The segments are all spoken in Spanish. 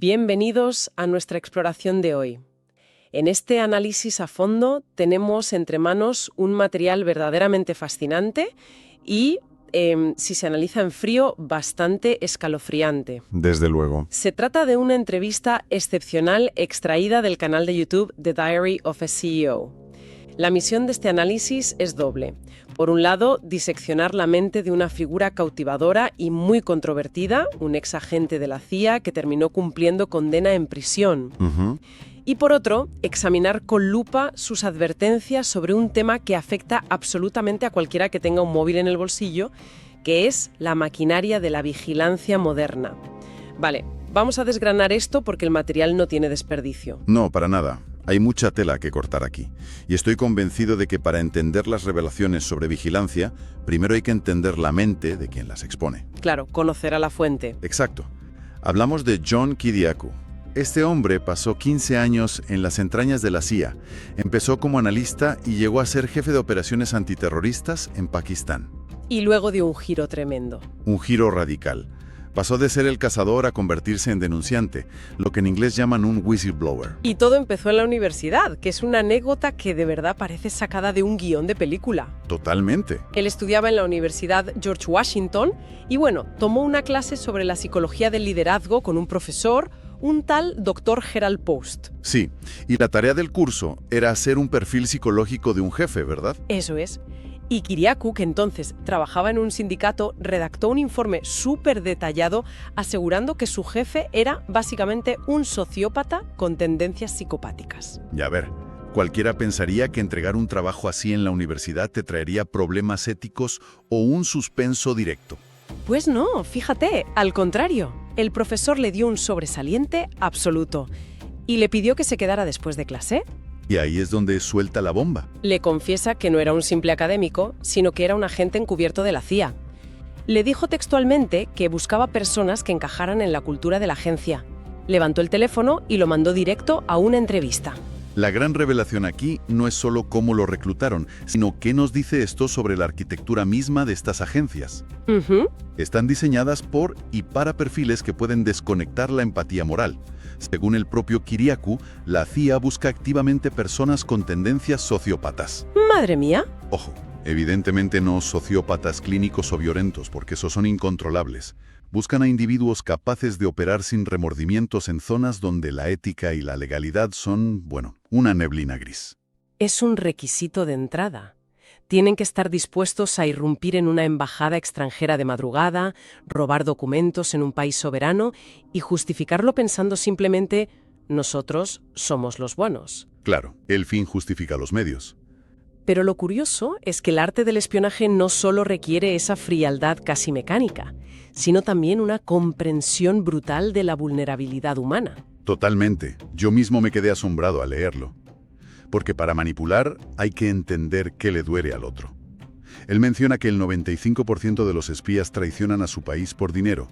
Bienvenidos a nuestra exploración de hoy. En este análisis a fondo tenemos entre manos un material verdaderamente fascinante y, si se analiza en frío, bastante escalofriante. Desde luego. Se trata de una entrevista excepcional extraída del canal de YouTube The Diary of a CEO. La misión de este análisis es doble. Por un lado, diseccionar la mente de una figura cautivadora y muy controvertida, un ex agente de la CIA que terminó cumpliendo condena en prisión. Y por otro, examinar con lupa sus advertencias sobre un tema que afecta absolutamente a cualquiera que tenga un móvil en el bolsillo, que es la maquinaria de la vigilancia moderna. Vale, vamos a desgranar esto porque el material no tiene desperdicio. No, para nada. Hay mucha tela que cortar aquí. Y estoy convencido de que para entender las revelaciones sobre vigilancia, primero hay que entender la mente de quien las expone. Claro, conocer a la fuente. Exacto. Hablamos de John Kiriakou. Este hombre pasó 15 años en las entrañas de la CIA. Empezó como analista y llegó a ser jefe de operaciones antiterroristas en Pakistán. Y luego dio un giro tremendo. Un giro radical. Pasó de ser el cazador a convertirse en denunciante, lo que en inglés llaman un whistleblower. Y todo empezó en la universidad, que es una anécdota que de verdad parece sacada de un guión de película. Totalmente. Él estudiaba en la Universidad George Washington y tomó una clase sobre la psicología del liderazgo con un profesor, un tal Dr. Gerald Post. Sí, y la tarea del curso era hacer un perfil psicológico de un jefe, ¿verdad? Eso es. Y Kiriakou, que entonces trabajaba en un sindicato, redactó un informe súper detallado asegurando que su jefe era básicamente un sociópata con tendencias psicopáticas. Y a ver, cualquiera pensaría que entregar un trabajo así en la universidad te traería problemas éticos o un suspenso directo. Pues no, fíjate, al contrario. El profesor le dio un sobresaliente absoluto y le pidió que se quedara después de clase. Y ahí es donde suelta la bomba. Le confiesa que no era un simple académico, sino que era un agente encubierto de la CIA. Le dijo textualmente que buscaba personas que encajaran en la cultura de la agencia. Levantó el teléfono y lo mandó directo a una entrevista. La gran revelación aquí no es solo cómo lo reclutaron, sino qué nos dice esto sobre la arquitectura misma de estas agencias. Están diseñadas por y para perfiles que pueden desconectar la empatía moral. Según el propio Kiriakou, la CIA busca activamente personas con tendencias sociópatas. ¡Madre mía! Ojo, evidentemente no sociópatas clínicos o violentos, porque esos son incontrolables. Buscan a individuos capaces de operar sin remordimientos en zonas donde la ética y la legalidad son, una neblina gris. Es un requisito de entrada. Tienen que estar dispuestos a irrumpir en una embajada extranjera de madrugada, robar documentos en un país soberano y justificarlo pensando simplemente «nosotros somos los buenos». Claro, el fin justifica los medios. Pero lo curioso es que el arte del espionaje no solo requiere esa frialdad casi mecánica, sino también una comprensión brutal de la vulnerabilidad humana. Totalmente. Yo mismo me quedé asombrado al leerlo. Porque para manipular hay que entender qué le duele al otro. Él menciona que el 95% de los espías traicionan a su país por dinero.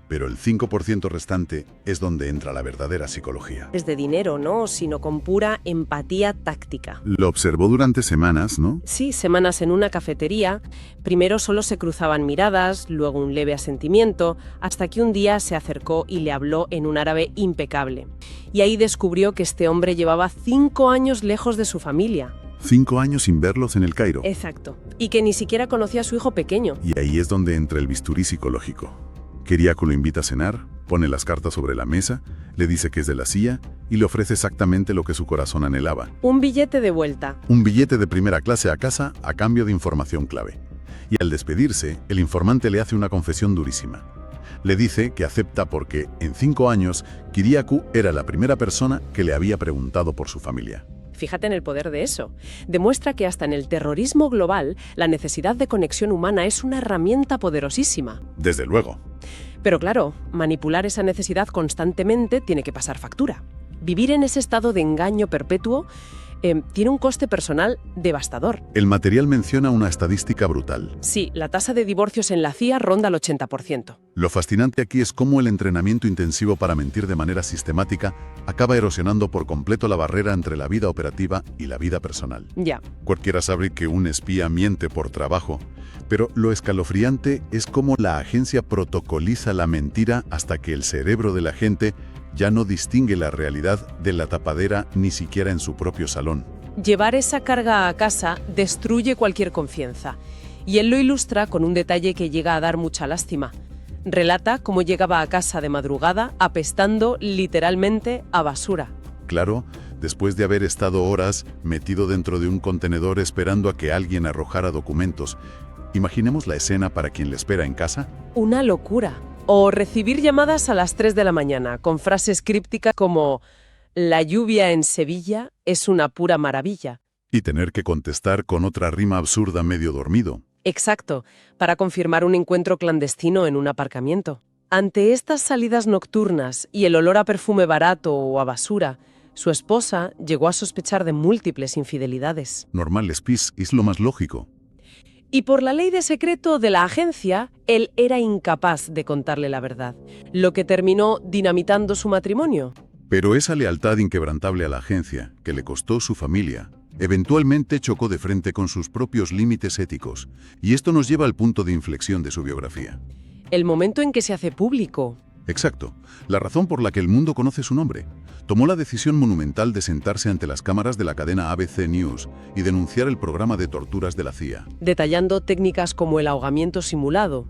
Pero el 5% restante es donde entra la verdadera psicología. Es de dinero, no, sino con pura empatía táctica. Lo observó durante semanas, ¿no? Sí, semanas en una cafetería. Primero solo se cruzaban miradas, luego un leve asentimiento, hasta que un día se acercó y le habló en un árabe impecable. Y ahí descubrió que este hombre llevaba 5 años lejos de su familia. 5 años sin verlos en el Cairo. Exacto. Y que ni siquiera conocía a su hijo pequeño. Y ahí es donde entra el bisturí psicológico. Kiriakou lo invita a cenar, pone las cartas sobre la mesa, le dice que es de la CIA y le ofrece exactamente lo que su corazón anhelaba. Un billete de vuelta. Un billete de primera clase a casa a cambio de información clave. Y al despedirse, el informante le hace una confesión durísima. Le dice que acepta porque, en 5 años, Kiriakou era la primera persona que le había preguntado por su familia. Fíjate en el poder de eso. Demuestra que hasta en el terrorismo global, la necesidad de conexión humana es una herramienta poderosísima. Desde luego. Pero claro, manipular esa necesidad constantemente tiene que pasar factura. Vivir en ese estado de engaño perpetuo tiene un coste personal devastador. El material menciona una estadística brutal. Sí, la tasa de divorcios en la CIA ronda el 80%. Lo fascinante aquí es cómo el entrenamiento intensivo para mentir de manera sistemática acaba erosionando por completo la barrera entre la vida operativa y la vida personal. Ya. Cualquiera sabe que un espía miente por trabajo, pero lo escalofriante es cómo la agencia protocoliza la mentira hasta que el cerebro de la gente Ya no distingue la realidad de la tapadera ni siquiera en su propio salón. Llevar esa carga a casa destruye cualquier confianza. Y él lo ilustra con un detalle que llega a dar mucha lástima. Relata cómo llegaba a casa de madrugada apestando literalmente a basura. Claro, después de haber estado horas metido dentro de un contenedor esperando a que alguien arrojara documentos. Imaginemos la escena para quien le espera en casa. Una locura. O recibir llamadas a las 3 de la mañana con frases crípticas como «La lluvia en Sevilla es una pura maravilla». Y tener que contestar con otra rima absurda medio dormido. Exacto, para confirmar un encuentro clandestino en un aparcamiento. Ante estas salidas nocturnas y el olor a perfume barato o a basura, su esposa llegó a sospechar de múltiples infidelidades. Normal, Spis, es lo más lógico. Y por la ley de secreto de la agencia, él era incapaz de contarle la verdad, lo que terminó dinamitando su matrimonio. Pero esa lealtad inquebrantable a la agencia, que le costó su familia, eventualmente chocó de frente con sus propios límites éticos, y esto nos lleva al punto de inflexión de su biografía. El momento en que se hace público. Exacto, la razón por la que el mundo conoce su nombre. Tomó la decisión monumental de sentarse ante las cámaras de la cadena ABC News y denunciar el programa de torturas de la CIA. Detallando técnicas como el ahogamiento simulado.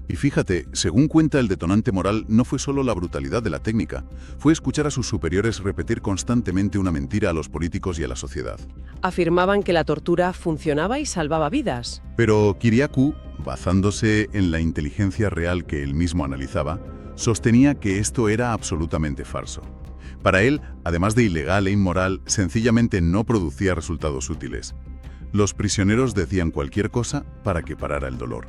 Y fíjate, según cuenta el detonante moral, no fue solo la brutalidad de la técnica, fue escuchar a sus superiores repetir constantemente una mentira a los políticos y a la sociedad. Afirmaban que la tortura funcionaba y salvaba vidas. Pero Kyriakou, basándose en la inteligencia real que él mismo analizaba, sostenía que esto era absolutamente falso. Para él, además de ilegal e inmoral, sencillamente no producía resultados útiles. Los prisioneros decían cualquier cosa para que parara el dolor.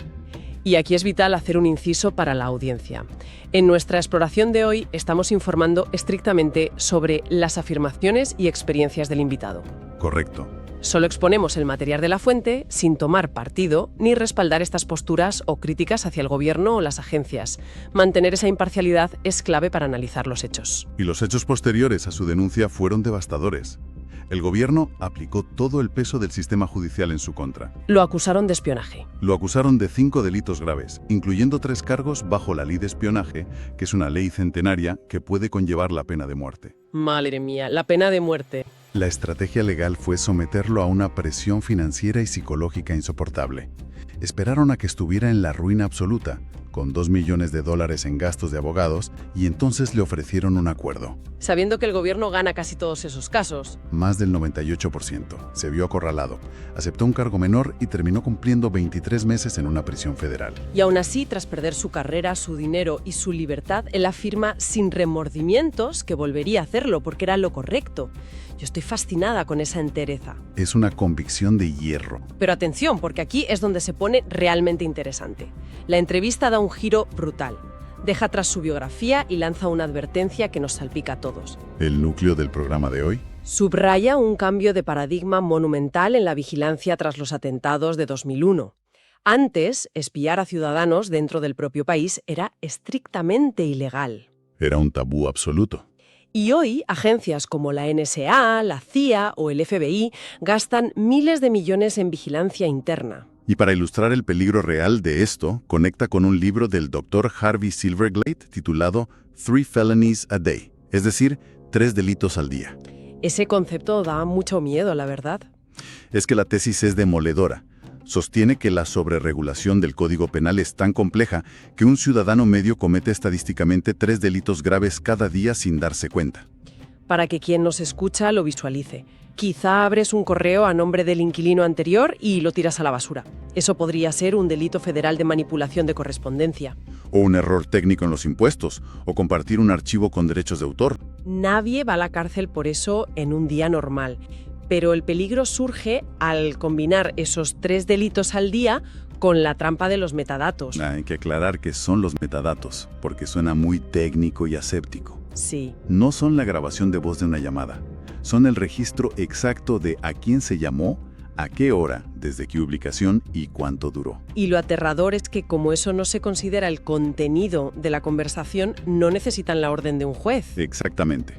Y aquí es vital hacer un inciso para la audiencia. En nuestra exploración de hoy estamos informando estrictamente sobre las afirmaciones y experiencias del invitado. Correcto. Solo exponemos el material de la fuente sin tomar partido ni respaldar estas posturas o críticas hacia el gobierno o las agencias. Mantener esa imparcialidad es clave para analizar los hechos. Y los hechos posteriores a su denuncia fueron devastadores. El gobierno aplicó todo el peso del sistema judicial en su contra. Lo acusaron de espionaje. Lo acusaron de 5 delitos graves, incluyendo 3 cargos bajo la ley de espionaje, que es una ley centenaria que puede conllevar la pena de muerte. Madre mía, la pena de muerte. La estrategia legal fue someterlo a una presión financiera y psicológica insoportable. Esperaron a que estuviera en la ruina absoluta, con $2 millones en gastos de abogados, y entonces le ofrecieron un acuerdo. Sabiendo que el gobierno gana casi todos esos casos. Más del 98%. Se vio acorralado. Aceptó un cargo menor y terminó cumpliendo 23 meses en una prisión federal. Y aún así, tras perder su carrera, su dinero y su libertad, él afirma sin remordimientos que volvería a hacerlo porque era lo correcto. Yo estoy fascinada con esa entereza. Es una convicción de hierro. Pero atención, porque aquí es donde se pone realmente interesante. La entrevista da un giro brutal. Deja atrás su biografía y lanza una advertencia que nos salpica a todos. ¿El núcleo del programa de hoy? Subraya un cambio de paradigma monumental en la vigilancia tras los atentados de 2001. Antes, espiar a ciudadanos dentro del propio país era estrictamente ilegal. Era un tabú absoluto. Y hoy, agencias como la NSA, la CIA o el FBI gastan miles de millones en vigilancia interna. Y para ilustrar el peligro real de esto, conecta con un libro del Dr. Harvey Silverglate titulado 3 Felonies a Day, es decir, 3 delitos al día. Ese concepto da mucho miedo, la verdad. Es que la tesis es demoledora. Sostiene que la sobreregulación del Código Penal es tan compleja que un ciudadano medio comete estadísticamente 3 delitos graves cada día sin darse cuenta. Para que quien nos escucha lo visualice. Quizá abres un correo a nombre del inquilino anterior y lo tiras a la basura. Eso podría ser un delito federal de manipulación de correspondencia. O un error técnico en los impuestos, o compartir un archivo con derechos de autor. Nadie va a la cárcel por eso en un día normal. Pero el peligro surge al combinar esos 3 delitos al día con la trampa de los metadatos. Hay que aclarar que son los metadatos, porque suena muy técnico y aséptico. Sí. No son la grabación de voz de una llamada. Son el registro exacto de a quién se llamó, a qué hora, desde qué ubicación y cuánto duró. Y lo aterrador es que como eso no se considera el contenido de la conversación, no necesitan la orden de un juez. Exactamente.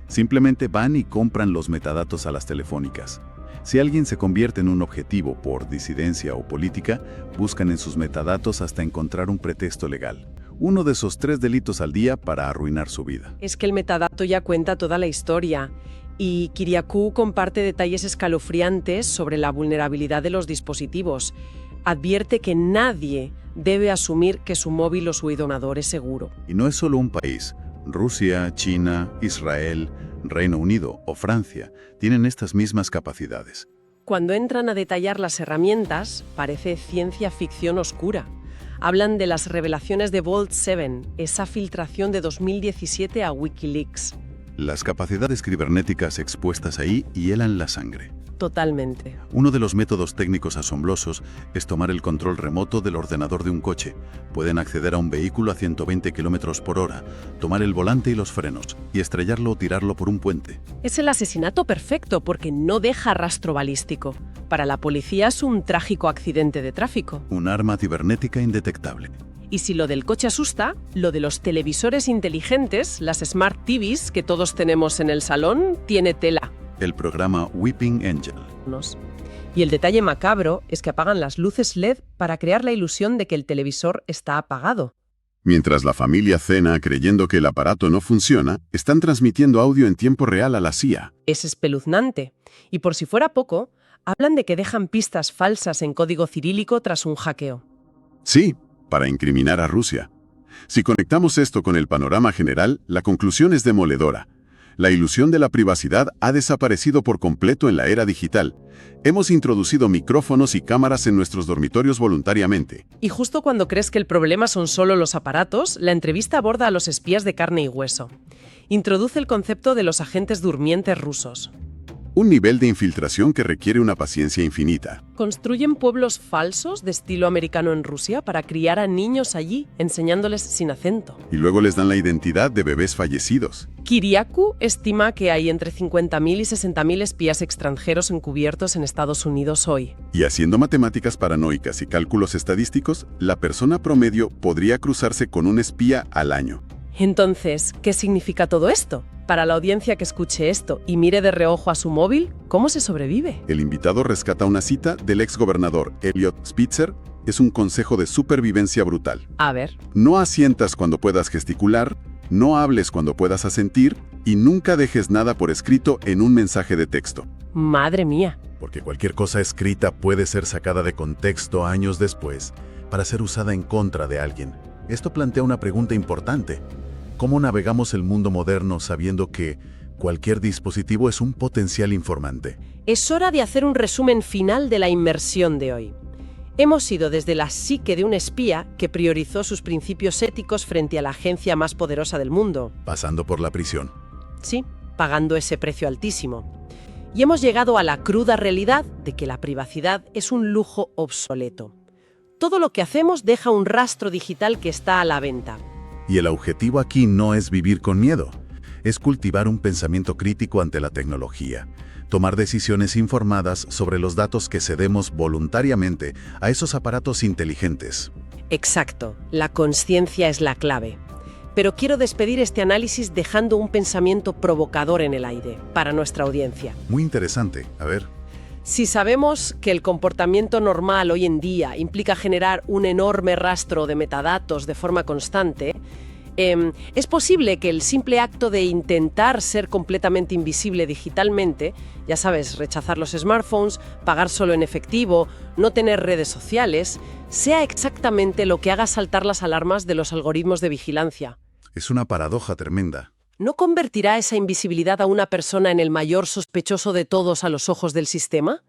Simplemente van y compran los metadatos a las telefónicas. Si alguien se convierte en un objetivo por disidencia o política, buscan en sus metadatos hasta encontrar un pretexto legal. Uno de esos 3 delitos al día para arruinar su vida. Es que el metadato ya cuenta toda la historia. Y Kyriakou comparte detalles escalofriantes sobre la vulnerabilidad de los dispositivos. Advierte que nadie debe asumir que su móvil o su ordenador es seguro. Y no es solo un país. Rusia, China, Israel, Reino Unido o Francia tienen estas mismas capacidades. Cuando entran a detallar las herramientas, parece ciencia ficción oscura. Hablan de las revelaciones de Vault 7, esa filtración de 2017 a Wikileaks. Las capacidades cibernéticas expuestas ahí hielan la sangre. Totalmente. Uno de los métodos técnicos asombrosos es tomar el control remoto del ordenador de un coche. Pueden acceder a un vehículo a 120 km por hora, tomar el volante y los frenos, y estrellarlo o tirarlo por un puente. Es el asesinato perfecto porque no deja rastro balístico. Para la policía es un trágico accidente de tráfico. Un arma cibernética indetectable. Y si lo del coche asusta, lo de los televisores inteligentes, las Smart TVs que todos tenemos en el salón, tiene tela. El programa Weeping Angel. Y el detalle macabro es que apagan las luces LED para crear la ilusión de que el televisor está apagado. Mientras la familia cena creyendo que el aparato no funciona, están transmitiendo audio en tiempo real a la CIA. Es espeluznante. Y por si fuera poco, hablan de que dejan pistas falsas en código cirílico tras un hackeo. Sí, para incriminar a Rusia. Si conectamos esto con el panorama general, la conclusión es demoledora. La ilusión de la privacidad ha desaparecido por completo en la era digital. Hemos introducido micrófonos y cámaras en nuestros dormitorios voluntariamente. Y justo cuando crees que el problema son solo los aparatos, la entrevista aborda a los espías de carne y hueso. Introduce el concepto de los agentes durmientes rusos. Un nivel de infiltración que requiere una paciencia infinita. Construyen pueblos falsos de estilo americano en Rusia para criar a niños allí, enseñándoles sin acento. Y luego les dan la identidad de bebés fallecidos. Kyriakou estima que hay entre 50.000 y 60.000 espías extranjeros encubiertos en Estados Unidos hoy. Y haciendo matemáticas paranoicas y cálculos estadísticos, la persona promedio podría cruzarse con un espía al año. Entonces, ¿qué significa todo esto? Para la audiencia que escuche esto y mire de reojo a su móvil, ¿cómo se sobrevive? El invitado rescata una cita del exgobernador Eliot Spitzer. Es un consejo de supervivencia brutal. A ver. No asientas cuando puedas gesticular, no hables cuando puedas asentir y nunca dejes nada por escrito en un mensaje de texto. Madre mía. Porque cualquier cosa escrita puede ser sacada de contexto años después para ser usada en contra de alguien. Esto plantea una pregunta importante. ¿Cómo navegamos el mundo moderno sabiendo que cualquier dispositivo es un potencial informante? Es hora de hacer un resumen final de la inmersión de hoy. Hemos ido desde la psique de un espía que priorizó sus principios éticos frente a la agencia más poderosa del mundo. Pasando por la prisión. Sí, pagando ese precio altísimo. Y hemos llegado a la cruda realidad de que la privacidad es un lujo obsoleto. Todo lo que hacemos deja un rastro digital que está a la venta. Y el objetivo aquí no es vivir con miedo, es cultivar un pensamiento crítico ante la tecnología, tomar decisiones informadas sobre los datos que cedemos voluntariamente a esos aparatos inteligentes. Exacto, la conciencia es la clave. Pero quiero despedir este análisis dejando un pensamiento provocador en el aire para nuestra audiencia. Muy interesante, a ver. Si sabemos que el comportamiento normal hoy en día implica generar un enorme rastro de metadatos de forma constante, es posible que el simple acto de intentar ser completamente invisible digitalmente, ya sabes, rechazar los smartphones, pagar solo en efectivo, no tener redes sociales, sea exactamente lo que haga saltar las alarmas de los algoritmos de vigilancia. Es una paradoja tremenda. ¿No convertirá esa invisibilidad a una persona en el mayor sospechoso de todos a los ojos del sistema?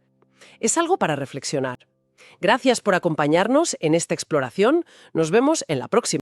Es algo para reflexionar. Gracias por acompañarnos en esta exploración. Nos vemos en la próxima.